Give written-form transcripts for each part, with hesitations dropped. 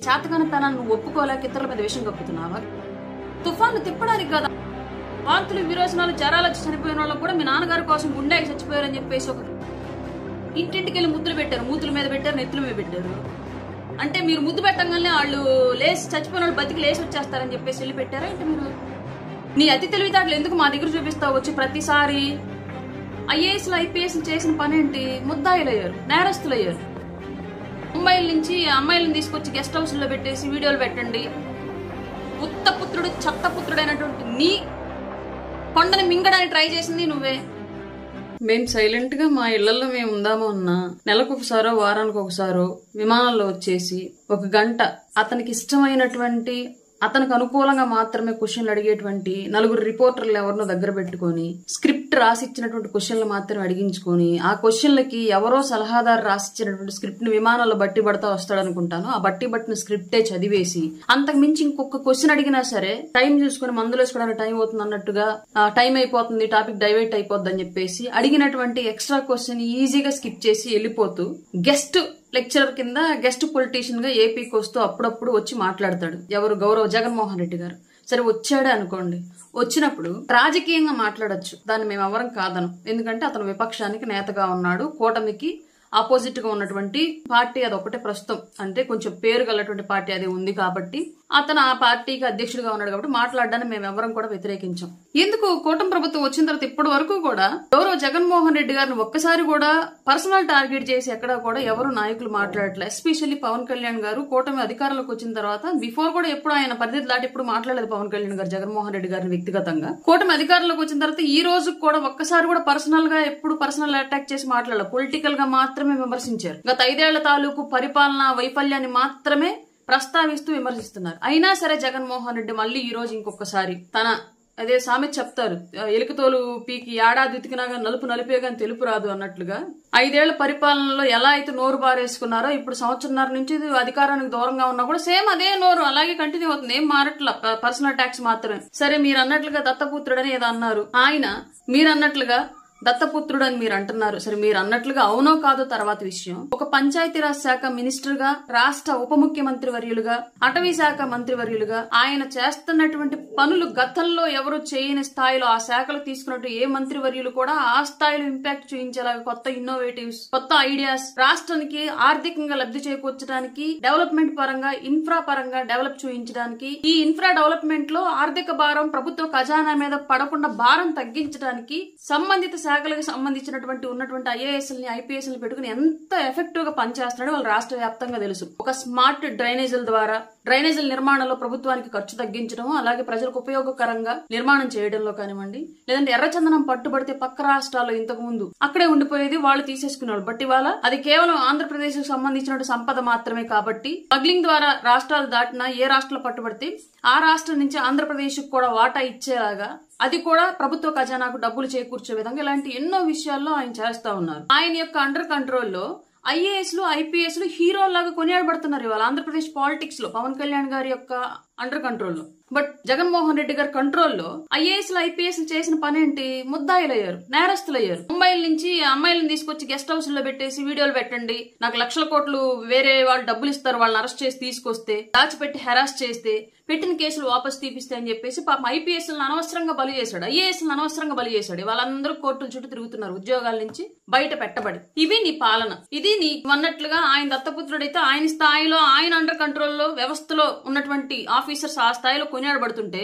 చేతకానితనాన్ని నువ్వు ఒప్పుకోలేక ఇతరుల మీద విషయం కప్పుతున్నావా? తుఫాను తిప్పడానికి కదా, వాంతులు విరోచనాలు జ్వరాలు వచ్చి చనిపోయిన వాళ్ళకు కూడా మీ నాన్నగారి కోసం గుండెకి చచ్చిపోయారని చెప్పేసి ఒక ఇంటింటికి వెళ్ళి ముద్దులు పెట్టారు, మూతుల మీద పెట్టారు, నెత్తుల మీద పెట్టారు. అంటే మీరు ముద్దు పెట్టంగానే వాళ్ళు లేచి చచ్చిపోయిన వాళ్ళు బతికి లేచి వచ్చేస్తారని చెప్పేసి వెళ్ళి పెట్టారా? అంటే మీరు నీ అతి తెలివితేటలు ఎందుకు మా దగ్గర చూపిస్తావు వచ్చి ప్రతిసారి? ఐఏఎస్లు ఐపీఎస్లు చేసిన పని ఏంటి? ముద్దాయిలయ్యారు, నేరస్తులయ్యారు. ముంబైల నుంచి అమ్మాయిలను తీసుకొచ్చి గెస్ట్ హౌస్ లో పెట్టేసి వీడియోలు పెట్టండి. ఉత్తపుత్రుడు చెత్తపుత్రుడైనటువంటి నీ కొండని మింగడానికి ట్రై చేసింది నువ్వే. మేము సైలెంట్ గా మా ఇళ్లలో మేము ఉందామో అన్నా నెలకు ఒకసారో వారానికి ఒకసారో విమానాల్లో వచ్చేసి ఒక గంట అతనికి ఇష్టమైనటువంటి అతనికి అనుకూలంగా మాత్రమే క్వశ్చన్లు అడిగేటువంటి నలుగురు రిపోర్టర్లు ఎవరినో దగ్గర పెట్టుకుని స్క్రిప్ట్ రాసిచ్చినటువంటి క్వశ్చన్లు మాత్రమే అడిగించుకుని ఆ క్వశ్చన్లకి ఎవరో సలహాదారు రాసిచ్చినటువంటి స్క్రిప్ట్ ని విమానాల్లో బట్టి పడతా వస్తాడు అనుకుంటాను. ఆ బట్టి పట్టిన స్క్రిప్టే చదివేసి అంతకు మించి ఇంకొక క్వశ్చన్ అడిగినా సరే టైం చూసుకుని మందులు వేసుకోవడానికి టైం అవుతుంది అన్నట్టుగా టైం అయిపోతుంది, టాపిక్ డైవర్ట్ అయిపోద్ది అని చెప్పేసి అడిగినటువంటి ఎక్స్ట్రా క్వశ్చన్ ఈజీగా స్కిప్ చేసి వెళ్ళిపోతూ గెస్ట్ లెక్చరర్ కింద గెస్ట్ పొలిటీషియన్ గా ఏపీకి వస్తూ అప్పుడప్పుడు వచ్చి మాట్లాడతాడు. ఎవరు? గౌరవ జగన్మోహన్ రెడ్డి గారు. సరే వచ్చాడే అనుకోండి, వచ్చినప్పుడు రాజకీయంగా మాట్లాడొచ్చు, దాన్ని మేము ఎవరం కాదను. ఎందుకంటే అతను విపక్షానికి నేతగా ఉన్నాడు, కూటమికి ఆపోజిట్ గా ఉన్నటువంటి పార్టీ అదొకటే ప్రస్తుతం, అంటే కొంచెం పేరు గలటువంటి పార్టీ అది ఉంది కాబట్టి అతను ఆ పార్టీకి అధ్యక్షుడిగా ఉన్నాడు కాబట్టి మాట్లాడడాన్ని మేము ఎవరం కూడా వ్యతిరేకించాం. ఎందుకు కూటమి ప్రభుత్వం వచ్చిన తర్వాత ఇప్పటి వరకు కూడా గౌరవ జగన్మోహన్ రెడ్డి గారిని ఒక్కసారి కూడా పర్సనల్ టార్గెట్ చేసి ఎక్కడా కూడా ఎవరు నాయకులు మాట్లాడట్లేదు. ఎస్పెషల్లీ పవన్ కళ్యాణ్ గారు కూటమి అధికారంలోకి వచ్చిన తర్వాత బిఫోర్ కూడా ఎప్పుడు ఆయన పరిధి దాటి ఎప్పుడు మాట్లాడలేదు పవన్ కళ్యాణ్ గారు జగన్మోహన్ రెడ్డి గారిని వ్యక్తిగతంగా. కూటమి అధికారంలోకి వచ్చిన తర్వాత ఈ రోజు కూడా ఒక్కసారి కూడా పర్సనల్ గా ఎప్పుడు పర్సనల్ అటాక్ చేసి మాట్లాడలేదు, పొలిటికల్ గా మాత్రమే విమర్శించారు. గత 5 ఏళ్ల తాలూకు పరిపాలన వైఫల్యాన్ని మాత్రమే ప్రస్తావిస్తూ విమర్శిస్తున్నారు. అయినా సరే జగన్మోహన్ రెడ్డి మళ్ళీ ఈ రోజు ఇంకొకసారి తన అదే సామెత చెప్తారు, ఎలుకతోలు పీకి ఏడాది ఉతికినాగా నలుపు నలిపే గాని తెలుపు రాదు అన్నట్లుగా 5 ఏళ్ల పరిపాలనలో ఎలా అయితే నోరు బారేసుకున్నారో ఇప్పుడు సంవత్సరంన్నర నుంచి అధికారానికి దూరంగా ఉన్నా కూడా సేమ్ అదే నోరు అలాగే కంటిన్యూ అవుతుంది, ఏం మారట్లా, పర్సనల్ అటాక్స్ మాత్రమే. సరే మీరు అన్నట్లుగా దత్తపుత్రుడని ఏదో అన్నారు, ఆయన మీరు అన్నట్లుగా దత్తపుత్రుడు అని మీరు అంటున్నారు. సరే మీరు అన్నట్లుగా అవునో కాదో తర్వాత విషయం. ఒక పంచాయతీరాజ్ శాఖ మినిస్టర్ గా, రాష్ట్ర ఉప ముఖ్యమంత్రి వర్యులుగా, అటవీ శాఖ మంత్రి వర్యులుగా ఆయన చేస్తున్నటువంటి పనులు గతంలో ఎవరు చేయని స్థాయిలో ఆ శాఖలు తీసుకున్నట్టు ఏ మంత్రి వర్యులు కూడా ఆ స్థాయిలో ఇంపాక్ట్ చూపించేలాగా కొత్త ఇన్నోవేటివ్స్, కొత్త ఐడియాస్ రాష్ట్రానికి ఆర్థికంగా లబ్ధి చేకూర్చడానికి, డెవలప్మెంట్ పరంగా ఇన్ఫ్రా పరంగా డెవలప్ చూపించడానికి, ఈ ఇన్ఫ్రా డెవలప్మెంట్ లో ఆర్థిక భారం ప్రభుత్వ ఖజానా మీద పడకుండా భారం తగ్గించడానికి సంబంధిత శాఖలకు సంబంధించినటువంటి ఉన్నటువంటి ఐఏఎస్ఎల్ని ఐపీఎస్ఎల్ని పెట్టుకుని ఎంత ఎఫెక్టివ్ గా పనిచేస్తున్నాడో వాళ్ళు రాష్ట్ర వ్యాప్తంగా తెలుసు. ఒక స్మార్ట్ డ్రైనేజీల ద్వారా డ్రైనేజీల నిర్మాణంలో ప్రభుత్వానికి ఖర్చు తగ్గించడం, అలాగే ప్రజలకు ఉపయోగకరంగా నిర్మాణం చేయడంలో కానివ్వండి, లేదంటే ఎర్రచందనం పట్టుబడితే పక్క రాష్ట్రాల్లో ఇంతకు ముందు అక్కడే ఉండిపోయేది, వాళ్ళు తీసేసుకునేవాళ్ళు. బట్ ఇవాళ అది కేవలం ఆంధ్రప్రదేశ్ కు సంబంధించిన సంపద మాత్రమే కాబట్టి స్మగ్లింగ్ ద్వారా రాష్ట్రాలు దాటినా ఏ రాష్ట్రాలు పట్టుబడితే ఆ రాష్ట్రం నుంచి ఆంధ్రప్రదేశ్ కు కూడా వాటా ఇచ్చేలాగా, అది కూడా ప్రభుత్వ ఖజానాకు డబ్బులు చేకూర్చే విధంగా ఇలాంటి ఎన్నో విషయాల్లో ఆయన చేస్తా ఉన్నారు. ఆయన యొక్క అండర్ కంట్రోల్లో ఐఏఎస్లు ఐపీఎస్లు హీరోలాగా కొనియాడబడుతున్నారు ఇవాళ ఆంధ్రప్రదేశ్ పాలిటిక్స్ లో పవన్ కళ్యాణ్ గారి యొక్క అండర్ కంట్రోల్లో. బట్ జగన్మోహన్ రెడ్డి గారి కంట్రోల్లో ఐఏఎస్లు ఐపీఎస్లు చేసిన పని ఏంటి? ముద్దాయిలయ్యారు, నేరస్తులయ్యారు. ముంబైల నుంచి అమ్మాయిలను తీసుకొచ్చి గెస్ట్ హౌస్ లో పెట్టేసి వీడియోలు పెట్టండి, నాకు లక్షల కోట్లు వేరే వాళ్ళు డబ్బులు ఇస్తారు, వాళ్ళని అరెస్ట్ చేసి తీసుకొస్తే, దాచిపెట్టి హెరాస్ చేస్తే, పెట్టిన కేసులు వాపసు తీపిస్తే అని చెప్పేసి పాపం ఐపీఎస్లను అనవసరంగా బలి చేశాడు, ఐఏఎస్లను అనవసరంగా బలి చేశాడు. వాళ్ళందరూ కోర్టుల చుట్టూ తిరుగుతున్నారు ఉద్యోగాల నుంచి బయట పెట్టబడి. ఇవి నీ పాలన, ఇది నీ అన్నట్లుగా ఆయన దత్తపుత్రుడైతే ఆయన స్థాయిలో ఆయన అండర్ కంట్రోల్లో వ్యవస్థలో ఉన్నటువంటి ఆఫీసర్స్ ఆ స్థాయిలో కొనియాడబడుతుంటే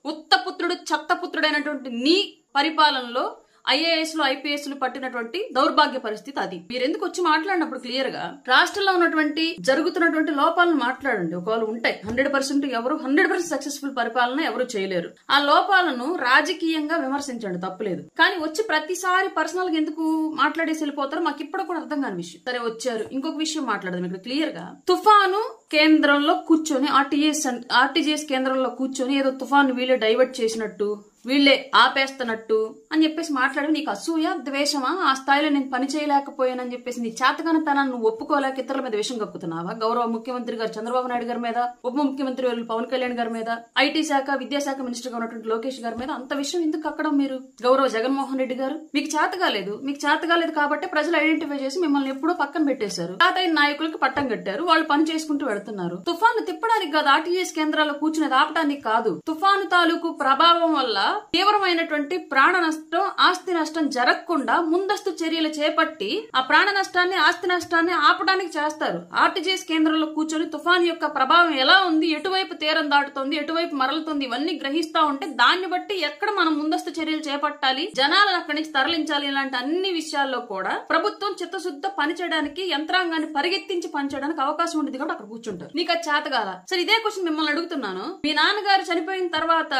ఉత్తపుత్రుడు చెత్తపుత్రుడైనటువంటి నీ పరిపాలనలో ఐఏఎస్లు ఐపీఎస్లు పట్టినటువంటి దౌర్భాగ్య పరిస్థితి అది. మీరెందుకు వచ్చి మాట్లాడినప్పుడు క్లియర్ గా రాష్ట్రంలో ఉన్నటువంటి జరుగుతున్నటువంటి లోపాలను మాట్లాడండి. ఒకవేళ ఉంటాయి 100% ఎవరు 100% సక్సెస్ఫుల్ పరిపాలన ఎవరు చేయలేరు. ఆ లోపాలను రాజకీయంగా విమర్శించండి, తప్పులేదు. కానీ వచ్చి ప్రతిసారి పర్సనల్ గా ఎందుకు మాట్లాడేసి వెళ్ళిపోతారో మాకు ఇప్పుడు కూడా అర్థం కాని విషయం. సరే వచ్చారు, ఇంకొక విషయం మాట్లాడదాం ఇక్కడ క్లియర్ గా. తుఫాను కేంద్రంలో కూర్చొని ఆర్టీజీఎస్ కేంద్రంలో కూర్చొని ఏదో తుఫాను వీళ్ళే డైవర్ట్ చేసినట్టు వీళ్లే ఆపేస్తున్నట్టు అని చెప్పేసి మాట్లాడి నీకు అసూయ ద్వేషమా, ఆ స్థాయిలో నేను పని చేయలేకపోయానని చెప్పేసి నీ చేతగానితనాన్ని నువ్వు ఒప్పుకోలేక ఇతరుల మీద విషం కక్కుతున్నావా? గౌరవ ముఖ్యమంత్రి గారు చంద్రబాబు నాయుడు గారి మీద, ఉప ముఖ్యమంత్రి పవన్ కళ్యాణ్ గారి మీద, ఐటీ శాఖ విద్యాశాఖ మినిస్టర్ గా ఉన్నటువంటి లోకేష్ గారి మీద అంత విషయం ఎందుకు కక్కడం? మీరు గౌరవ జగన్మోహన్ రెడ్డి గారు మీకు చేతగాలేదు కాబట్టి ప్రజలు ఐడెంటిఫై చేసి మిమ్మల్ని ఎప్పుడో పక్కన పెట్టేశారు. తాతయ్య నాయకులకు పట్టం కట్టారు, వాళ్ళు పని చేసుకుంటూ వెళ్తున్నారు. తుఫాను తిప్పడానికి కాదు, ఆర్టీఎస్ కేంద్రాల్లో కూర్చునేది ఆపడానికి కాదు. తుఫాను తాలూకు ప్రభావం వల్ల తీవ్రమైనటువంటి ప్రాణ నష్టం, ఆస్తి నష్టం జరగకుండా ముందస్తు చర్యలు చేపట్టి ఆ ప్రాణ నష్టాన్ని, ఆస్తి నష్టాన్ని ఆపడానికి చేస్తారు. ఆర్టీజీఎస్ కేంద్రంలో కూర్చొని తుఫాను యొక్క ప్రభావం ఎలా ఉంది, ఎటువైపు తీరం దాటుతుంది, ఎటువైపు మరలుతుంది, ఇవన్నీ గ్రహిస్తా ఉంటే దాన్ని బట్టి ఎక్కడ మనం ముందస్తు చర్యలు చేపట్టాలి, జనాలను అక్కడి నుంచి తరలించాలి, ఇలాంటి అన్ని విషయాల్లో కూడా ప్రభుత్వం చిత్తశుద్ధ పనిచేయడానికి, యంత్రాంగాన్ని పరిగెత్తించి పనిచేయడానికి అవకాశం ఉండేది కాబట్టి అక్కడ కూర్చుంటారు. నీకు అది చేతగాల? సరే, ఇదే క్వశ్చన్ మిమ్మల్ని అడుగుతున్నాను. మీ నాన్నగారు చనిపోయిన తర్వాత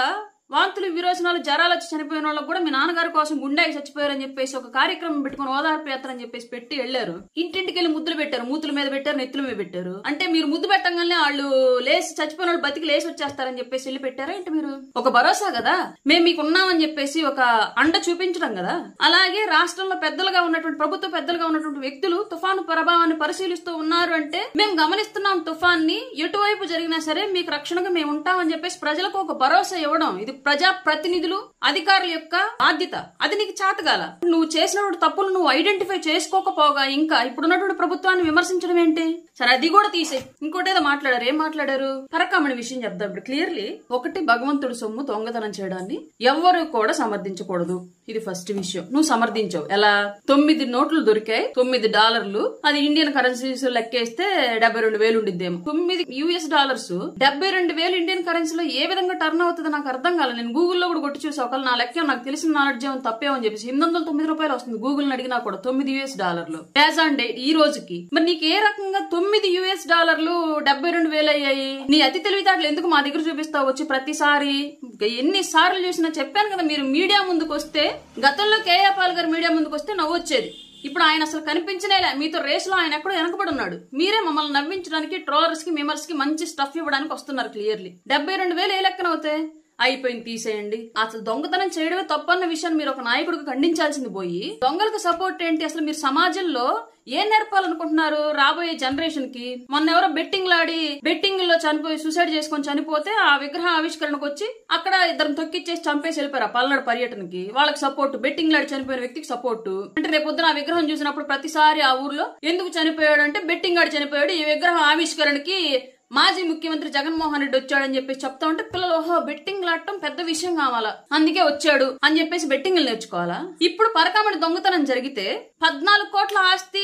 వాంతులు, విరోచనాలు, జ్వరాలు వచ్చి చనిపోయిన వాళ్ళకి కూడా మీ నాన్నగారి కోసం గుండెకి చచ్చిపోయారని చెప్పేసి ఒక కార్యక్రమం పెట్టుకుని ఓదార్పు యాత్ర అని చెప్పేసి పెట్టి వెళ్లారు. ఇంటింటికి వెళ్ళి ముద్దులు పెట్టారు, మూతుల మీద పెట్టారు, నెత్తుల మీద పెట్టారు. అంటే మీరు ముద్దు పెట్టగానే వాళ్ళు లేచి చచ్చిపోయిన వాళ్ళు బతికి లేచి వచ్చేస్తారని చెప్పేసి వెళ్ళి పెట్టారా ఏంటి? మీరు ఒక భరోసా కదా, మేము మీకు ఉన్నామని చెప్పేసి ఒక అండ చూపించడం కదా. అలాగే రాష్ట్రంలో పెద్దలుగా ఉన్నటువంటి, ప్రభుత్వ పెద్దలుగా ఉన్నటువంటి వ్యక్తులు తుఫాను ప్రభావాన్ని పరిశీలిస్తూ ఉన్నారు అంటే మేము గమనిస్తున్నాం, తుఫాన్ని ఎటువైపు జరిగినా సరే మీకు రక్షణగా మేము ఉంటామని చెప్పేసి ప్రజలకు ఒక భరోసా ఇవ్వడం, ఇది ప్రజా ప్రతినిధులు, అధికారుల యొక్క బాధ్యత. అది నీకు చేతగాల? నువ్వు చేసినటువంటి తప్పులు నువ్వు ఐడెంటిఫై చేసుకోకపోగా ఇంకా ఇప్పుడున్నటువంటి ప్రభుత్వాన్ని విమర్శించడం ఏంటి? సరే, అది కూడా తీసే. ఇంకోటి ఏదో మాట్లాడారు. ఏం మాట్లాడారు? పరకామణి విషయం చెప్తాం ఇప్పుడు క్లియర్లీ. ఒకటి, భగవంతుడు సొమ్ము దొంగతనం చేయడాన్ని ఎవ్వరూ కూడా సమర్థించకూడదు. ఇది ఫస్ట్ విషయం. నువ్వు సమర్థించావు. ఎలా? 9 నోట్లు దొరికాయి, $9. అది ఇండియన్ కరెన్సీస్ లెక్కేస్తే 72,000 ఉండిద్దేమో. $9 72,000 ఇండియన్ కరెన్సీలో ఏ విధంగా టర్న్ అవుతుందో నాకు అర్థం కాలేదు. నేను గూగుల్లో కూడా కొట్టి చూసా. ఒకవేళ నా లెక్క నాకు తెలిసిన నాలెడ్జ్ ఏమో తప్పేమని చెప్పేసి $809 వస్తుంది గూగుల్ అడిగినా కూడా. $9 యాజ్ ఆన్ డేట్ ఈ రోజుకి. మరి నీకు ఏ రకంగా $9 72,000 అయ్యాయి? నీ అతి తెలివితేటలు ఎందుకు మా దగ్గర చూపిస్తావు వచ్చి ప్రతిసారి? ఎన్నిసార్లు చూసినా చెప్పాను కదా, మీరు మీడియా ముందుకు వస్తే, గతంలో కేఏ పాల్ గారు మీడియా ముందుకు వస్తే నవ్వొచ్చేది. ఇప్పుడు ఆయన అసలు కనిపించనేలే. మీతో రేసులో ఆయన ఎక్కడో వెనకబడి ఉన్నాడు. మీరే మమ్మల్ని నవ్వించడానికి, ట్రోలర్స్ కి, మెంబర్స్ కి మంచి స్టఫ్ ఇవ్వడానికి వస్తున్నారు క్లియర్లీ. 72,000 ఏ లెక్కన అవుతాయి? అయిపోయింది, తీసేయండి. అసలు దొంగతనం చేయడమే తప్పన్న విషయాన్ని మీరు ఒక నాయకుడికి ఖండించాల్సింది పోయి దొంగలకు సపోర్ట్ ఏంటి? అసలు మీరు సమాజంలో ఏం నేర్పాలనుకుంటున్నారు రాబోయే జనరేషన్ కి? మొన్న ఎవరో బెట్టింగ్ లో చనిపోయి సూసైడ్ చేసుకొని చనిపోతే ఆ విగ్రహ ఆవిష్కరణకు వచ్చి అక్కడ ఇద్దరు తొక్కిచ్చేసి చంపేసి వెళ్ళిపోయారు ఆ పల్నాడు పర్యటనకి. వాళ్ళకి సపోర్ట్, బెట్టింగ్ లాడి చనిపోయిన వ్యక్తికి సపోర్ట్. అంటే రేపొద్దున ఆ విగ్రహం చూసినప్పుడు ప్రతిసారి ఆ ఊర్లో ఎందుకు చనిపోయాడు అంటే బెట్టింగ్ ఆడి చనిపోయాడు, ఈ విగ్రహ ఆవిష్కరణకి మాజీ ముఖ్యమంత్రి జగన్మోహన్ రెడ్డి వచ్చాడని చెప్పేసి చెప్తా ఉంటే పిల్లలు ఓహో బెట్టింగ్ లాడటం పెద్ద విషయం కావాలా, అందుకే వచ్చాడు అని చెప్పేసి బెట్టింగ్లు నేర్చుకోవాలా? ఇప్పుడు పరకామణి దొంగతనం జరిగితే 14 కోట్ల ఆస్తి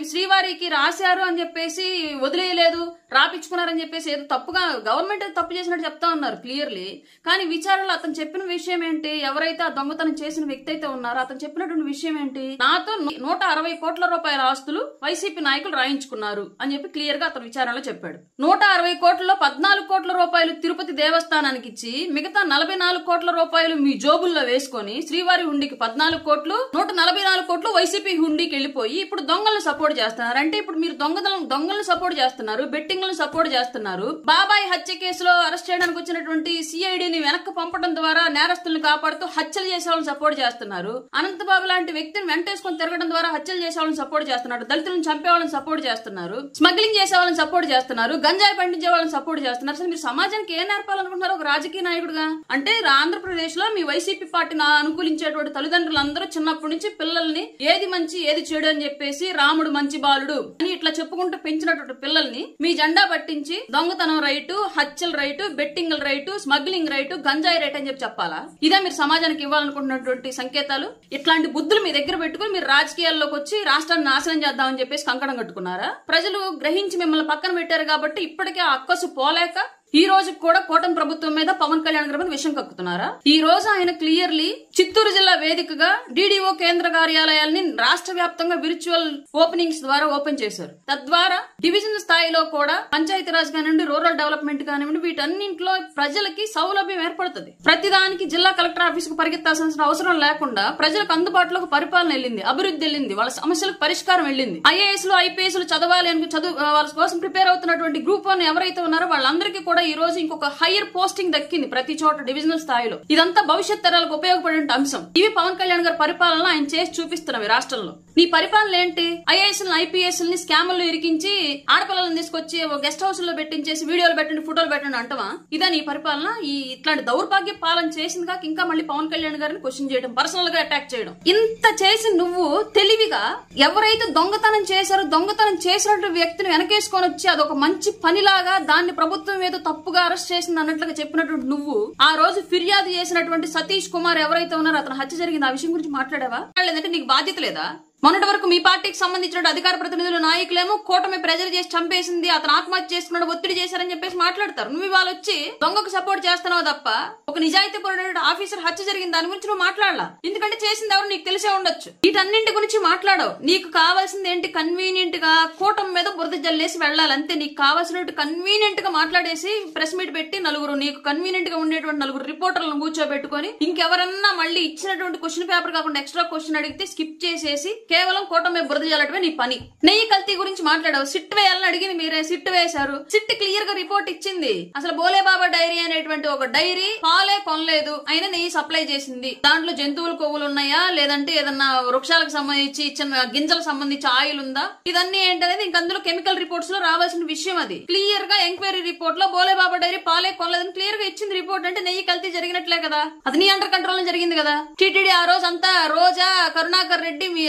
శ్రీవారికి రాశారు అని చెప్పేసి వదిలేయలేదు, రాపించుకున్నారని చెప్పేసి ఏదో తప్పుగా గవర్నమెంట్ తప్పు చేసినట్టు చెప్తా ఉన్నారు క్లియర్లీ. కానీ విచారణలో అతను చెప్పిన విషయం ఏంటి? ఎవరైతే ఆ దొంగతనం చేసిన వ్యక్తి అయితే ఉన్నారో అతను చెప్పినటువంటి విషయం ఏంటి? నాతో 160 కోట్ల రూపాయల ఆస్తులు వైసీపీ నాయకులు రాయించుకున్నారు అని చెప్పి క్లియర్ గా అతను విచారణలో చెప్పాడు. 160 కోట్లలో 14 కోట్ల రూపాయలు తిరుపతి దేవస్థానానికి ఇచ్చి మిగతా 44 కోట్ల రూపాయలు మీ జోబుల్లో వేసుకొని శ్రీవారి హుండీకి 14 కోట్లు, 144 కోట్లు వైసీపీ హుండీకి వెళ్లిపోయి ఇప్పుడు దొంగలను సపోర్ట్ చేస్తున్నారు. అంటే ఇప్పుడు మీరు దొంగలను సపోర్ట్ చేస్తున్నారు, బెట్టింగ్లను సపోర్ట్ చేస్తున్నారు. బాబాయ్ హత్య కేసులో అరెస్ట్ చేయడానికి వచ్చినటువంటి సిఐడిని వెనక్కి పంపడం ద్వారా నేరస్తులను కాపాడుతూ హత్యలు చేసే వాళ్ళని సపోర్ట్ చేస్తున్నారు. అనంతబాబు లాంటి వ్యక్తిని వెంటేసుకొని తిరగడం ద్వారా హత్యలు చేసే వాళ్ళని సపోర్ట్ చేస్తున్నారు, దళితులను చంపే వాళ్ళని సపోర్ట్ చేస్తున్నారు, స్మగ్లింగ్ చేసే వాళ్ళని సపోర్ట్ చేస్తున్నారు, గంజాయి పండించే వాళ్ళని సపోర్ట్ చేస్తున్నారు. అసలు మీరు సమాజానికి ఏం నేర్పాలనుకుంటున్నారు ఒక రాజకీయ నాయకుడుగా? అంటే ఆంధ్రప్రదేశ్ లో మీ వైసీపీ పార్టీని అనుకూలించేటువంటి తల్లిదండ్రులందరూ చిన్నప్పటి నుంచి పిల్లల్ని ఏది మంచి ఏది చెడు అని చెప్పేసి రాముడు మంచి బాలుడు అని ఇట్లా చెప్పుకుంటూ పెంచినటువంటి పిల్లల్ని మీ జెండా పట్టించి దొంగతనం రైటు, హత్యల right, betting right, smuggling right, గంజాయి రైట్ అని చెప్పాలా? ఇదే మీరు సమాజానికి ఇవ్వాలనుకుంటున్నటువంటి సంకేతాలు? ఇట్లాంటి బుద్ధులు మీ దగ్గర పెట్టుకుని మీరు రాజకీయాల్లోకి వచ్చి రాష్ట్రాన్ని నాశనం చేద్దామని చెప్పేసి కంకణం కట్టుకున్నారా? ప్రజలు గ్రహించి మిమ్మల్ని పక్కన పెట్టారు కాబట్టి ఇప్పటికే ఆ అక్కసు పోలేక ఈ రోజు కూడా కూటమి ప్రభుత్వం మీద, పవన్ కళ్యాణ్ గారి మీద విషం కక్కుతున్నారా? ఈ రోజు ఆయన క్లియర్లీ చిత్తూరు జిల్లా వేదికగా DDO కేంద్ర కార్యాలయాల్ని రాష్ట్ర వ్యాప్తంగా విర్చువల్ ఓపెనింగ్స్ ద్వారా ఓపెన్ చేశారు. తద్వారా డివిజన్ స్థాయిలో కూడా పంచాయతీరాజ్ కానివ్వండి, రూరల్ డెవలప్మెంట్ కానివ్వండి, వీటన్నింటిలో ప్రజలకి సౌలభ్యం ఏర్పడుతుంది. ప్రతిదానికి జిల్లా కలెక్టర్ ఆఫీసుకు పరిగెత్తాల్సిన అవసరం లేకుండా ప్రజలకు అందుబాటులోకి పరిపాలన వెళ్ళింది, అభివృద్ధి వెళ్ళింది, వాళ్ళ సమస్యలకు పరిష్కారం వెళ్ళింది. IAS లు IPS లు చదవాలి అని వాళ్ళ కోసం ప్రిపేర్ అవుతున్నటువంటి గ్రూప్ 1 ఎవరైతే ఉన్నారో వాళ్ళందరికీ కూడా ఈ రోజు ఇంకొక హైయర్ పోస్టింగ్ దక్కింది ప్రతి చోట డివిజనల్ స్థాయిలో. ఇదంతా భవిష్యత్ తరాలకు ఉపయోగపడే అంశం. ఇవి పవన్ కళ్యాణ్ గారి పరిపాలన ఆయన చేసి చూపిస్తున్నవి రాష్ట్రంలో. నీ పరిపాలన ఏంటి? IAS లను IPS ని స్కాముల్లో ఇరికించి ఆడపిల్లలను తీసుకొచ్చి గెస్ట్ హౌస్ లో పెట్టించేసి వీడియోలు పెట్టండి, ఫోటోలు పెట్టండి అంటవా? ఇదా నీ పరిపాలన? ఇట్లాంటి దౌర్భాగ్య పాలన చేసింది కాక ఇంకా మళ్ళీ పవన్ కళ్యాణ్ గారిని క్వశ్చన్ చేయడం, పర్సనల్ గా అటాక్ చేయడం. ఇంత చేసి నువ్వు తెలివిగా ఎవరైతే దొంగతనం చేశారో దొంగతనం చేసినటువంటి వ్యక్తిని వెనకేసుకొని వచ్చి అదొక మంచి పనిలాగా దాన్ని ప్రభుత్వం ఏదో తప్పుగా అరెస్ట్ చేసింది అన్నట్లుగా చెప్పినటువంటి నువ్వు ఆ రోజు ఫిర్యాదు చేసినటువంటి సతీష్ కుమార్ ఎవరైతే ఉన్నారో అతను హత్య జరిగింది, ఆ విషయం గురించి మాట్లాడావా? లేదంటే నీకు బాధ్యత లేదా? మొన్నటి వరకు మీ పార్టీకి సంబంధించిన అధికార ప్రతినిధులు, నాయకులేమో కూటమి ప్రెజర్ చేసి చంపేసింది, అతను ఆత్మహత్య చేసుకున్నాడు, ఒత్తిడి చేశారని చెప్పేసి మాట్లాడతారు. నువ్వు ఇవాళ వచ్చి దొంగకు సపోర్ట్ చేస్తున్నావు తప్ప ఒక నిజాయితీ పరుడైన ఆఫీసర్ హత్య జరిగింది దాని గురించి నువ్వు మాట్లాడాలా? ఎందుకంటే చేసింది ఎవరు నీకు తెలిసే ఉండొచ్చు. వీటన్నింటి గురించి మాట్లాడవు. నీకు కావాల్సింది ఏంటి? కన్వీనియంట్ గా కూటమి మీద బురద జల్లేసి వెళ్ళాలి అంతే. నీకు కావాల్సినట్టు కన్వీనియంట్ గా మాట్లాడేసి ప్రెస్ మీట్ పెట్టి నీకు కన్వీనియంట్ గా ఉండేటువంటి 4 రిపోర్టర్లను కూర్చోబెట్టుకుని ఇంకెవరన్నా మళ్ళీ ఇచ్చినటువంటి క్వశ్చన్ పేపర్ కాకుండా ఎక్స్ట్రా క్వశ్చన్ అడిగితే స్కిప్ చేసేసి కేవలం కూటమి బురద జల్లటమే నీ పని. నెయ్యి కల్తీ గురించి మాట్లాడావు. సిట్ వేయాలని అడిగింది మీరే, సిట్ వేశారు. సిట్ క్లియర్ గా రిపోర్ట్ ఇచ్చింది. అసలు బోలేబాబా డైరీ అనేటువంటి ఒక డైరీ పాలే కొనలేదు, అయినా నెయ్యి సప్లై చేసింది. దాంట్లో జంతువుల కొవ్వులు ఉన్నాయా, లేదంటే ఏదన్నా వృక్షాలకు సంబంధించి ఇచ్చిన గింజలకు సంబంధించి ఆయిల్ ఉందా, ఇదన్నీ ఏంటనేది ఇంక అందులో కెమికల్ రిపోర్ట్స్ లో రావాల్సిన విషయం. అది క్లియర్ గా ఎంక్వైరీ రిపోర్ట్ లో బోలేబాబా డైరీ పాలే కొనలేదని క్లియర్ గా ఇచ్చింది రిపోర్ట్. అంటే నెయ్యి కల్తీ జరిగినట్లే కదా, అది నీ అండర్ కంట్రోల్ లో జరిగింది కదా. టీటీడీ ఆ రోజు అంతా రోజా, కరుణాకర్ రెడ్డి, మీ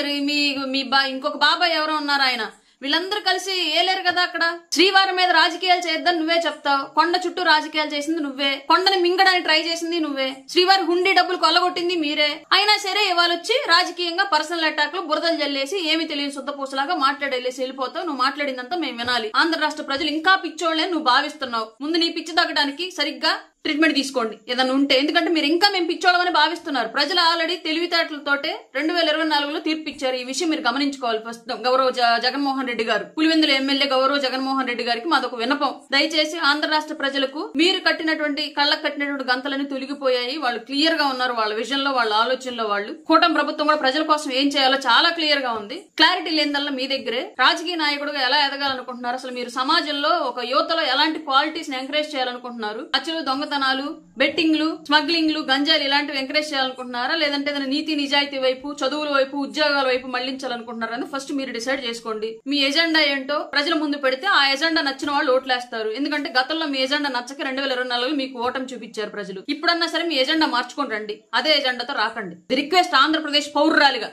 ఇంకొక బాబాయ్ ఎవరో ఉన్నారు, ఆయన వీళ్ళందరూ కలిసి ఏలేరు కదా. అక్కడ శ్రీవారి మీద రాజకీయాలు చేద్దాం నువ్వే చెప్తావు. కొండ చుట్టూ రాజకీయాలు చేసింది నువ్వే, కొండని మింగడానికి ట్రై చేసింది నువ్వే, శ్రీవారి హుండీ డబ్బులు కొల్లగొట్టింది మీరే. అయినా సరే ఇవాళ వచ్చి రాజకీయంగా పర్సనల్ అటాక్ లో బురదలు జల్లేసి ఏమి తెలియని శుద్ధపూసలాగా మాట్లాడేసి వెళ్ళిపోతావు. నువ్వు మాట్లాడిందంతా మేము వినాలి. ఆంధ్ర రాష్ట్ర ప్రజలు ఇంకా పిచ్చోళ్లే నువ్వు భావిస్తున్నావు. ముందు నీ పిచ్చి తగ్గడానికి సరిగ్గా ట్రీట్మెంట్ తీసుకోండి ఏదన్నా ఉంటే. ఎందుకంటే మీరు ఇంకా మేము పిచ్చోళ్ళమని భావిస్తున్నారు. ప్రజలు ఆల్రెడీ తెలివితేటలతోటే 2024లో తీర్పు ఇచ్చారు. ఈ విషయం మీరు గమనించుకోవాలి. ఫస్ట్ గౌరవ జగన్మోహన్ రెడ్డి గారు, పులివెందుల ఎమ్మెల్యే గౌరవ జగన్మోహన్ రెడ్డి గారికి మాదొక విన్నపం. దయచేసి ఆంధ్ర రాష్ట్ర ప్రజలకు మీరు కట్టినటువంటి కళ్ళకు కట్టినటువంటి గంతలన్నీ తొలగిపోయాయి. వాళ్ళు క్లియర్ గా ఉన్నారు. వాళ్ళ విజన్ లో, వాళ్ళ ఆలోచనలో వాళ్ళు. కూటమి ప్రభుత్వం కూడా ప్రజల కోసం ఏం చేయాలో చాలా క్లియర్ గా ఉంది. క్లారిటీ లేనిదల్లా మీ దగ్గరే. రాజకీయ నాయకుడుగా ఎలా ఎదగాలనుకుంటున్నారు? అసలు మీరు సమాజంలో ఒక యువతలో ఎలాంటి క్వాలిటీస్ ని ఎంకరేజ్ చేయాలనుకుంటున్నారు? అచ్చలు దొంగతనాలు, బెట్టింగ్లు, స్మగ్లింగ్లు, గంజాయిలు ఇలాంటివి ఎంకరేజ్ చేయాలనుకుంటున్నారా, లేదంటే ఏదైనా నీతి నిజాయితీ వైపు, చదువుల వైపు, ఉద్యోగాల వైపు మళ్లించాలనుకుంటున్నారా? ఫస్ట్ మీరు డిసైడ్ చేసుకోండి. మీ ఎజెండా ఏంటో ప్రజల ముందు పెడితే ఆ ఎజెండా నచ్చిన వాళ్ళు ఓట్లేస్తారు. ఎందుకంటే గతంలో మీ ఎజెండా నచ్చక 2024లో మీకు ఓటమి చూపించారు ప్రజలు. ఇప్పుడన్నా సరే మీ ఎజెండా మార్చుకొని రండి. అదే ఎజెండాతో రాకండి. రిక్వెస్ట్ ఆంధ్రప్రదేశ్ పౌరురాలిగా.